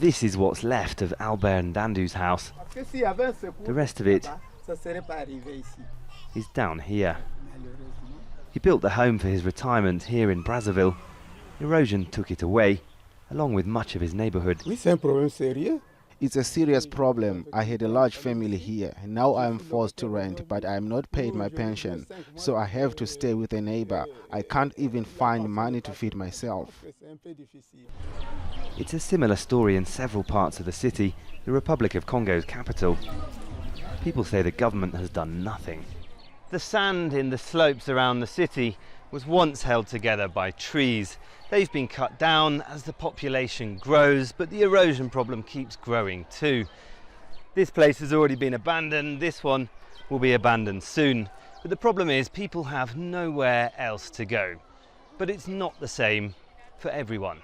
This is what's left of Albert Ndandu's house. The rest of it is down here. He built the home for his retirement here in Brazzaville. Erosion took it away, along with much of his neighborhood. It's a serious problem. I had a large family here. Now I am forced to rent, but I am not paid my pension, so I have to stay with a neighbor. I can't even find money to feed myself. It's a similar story in several parts of the city, the Republic of Congo's capital. People say the government has done nothing. The sand in the slopes around the city was once held together by trees. They've been cut down as the population grows, but the erosion problem keeps growing too. This place has already been abandoned, this one will be abandoned soon. But the problem is people have nowhere else to go. But it's not the same for everyone.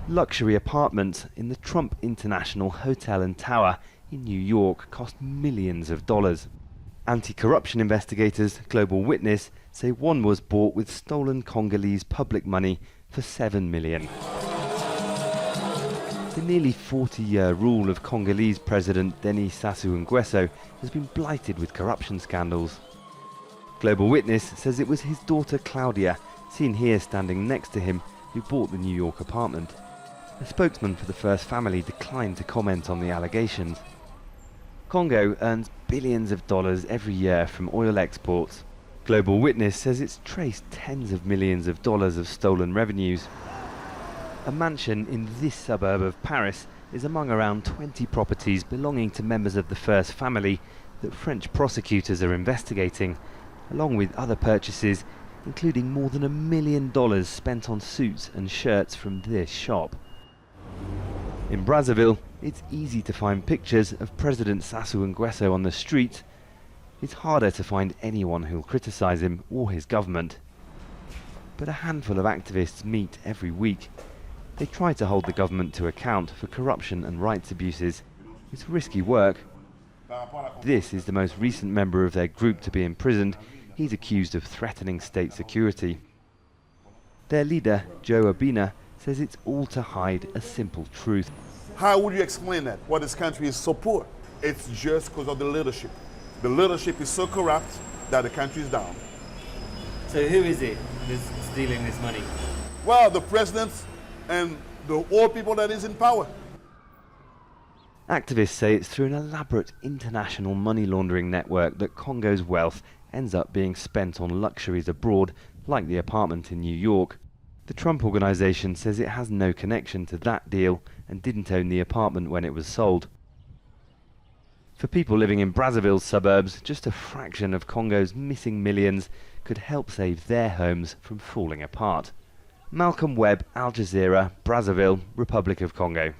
Luxury apartments in the Trump International Hotel and Tower in New York cost millions of dollars. Anti-corruption investigators, Global Witness, say one was bought with stolen Congolese public money for $7 million. The nearly 40-year rule of Congolese President Denis Sassou Nguesso has been blighted with corruption scandals. Global Witness says it was his daughter Claudia, seen here standing next to him, who bought the New York apartment. A spokesman for the first family declined to comment on the allegations. Congo earns billions of dollars every year from oil exports. Global Witness says it's traced tens of millions of dollars of stolen revenues. A mansion in this suburb of Paris is among around 20 properties belonging to members of the first family that French prosecutors are investigating, along with other purchases, including more than $1 million spent on suits and shirts from this shop. In Brazzaville, it's easy to find pictures of President Sassou Nguesso on the street. It's harder to find anyone who'll criticize him or his government. But a handful of activists meet every week. They try to hold the government to account for corruption and rights abuses. It's risky work. This is the most recent member of their group to be imprisoned. He's accused of threatening state security. Their leader, Joe Obina, says it's all to hide a simple truth. How would you explain that? Why this country is so poor? It's just because of the leadership. The leadership is so corrupt that the country is down. So who is it that's stealing this money? Well, the president and the old people that is in power. Activists say it's through an elaborate international money laundering network that Congo's wealth ends up being spent on luxuries abroad, like the apartment in New York. The Trump organization says it has no connection to that deal and didn't own the apartment when it was sold. For people living in Brazzaville's suburbs, just a fraction of Congo's missing millions could help save their homes from falling apart. Malcolm Webb, Al Jazeera, Brazzaville, Republic of Congo.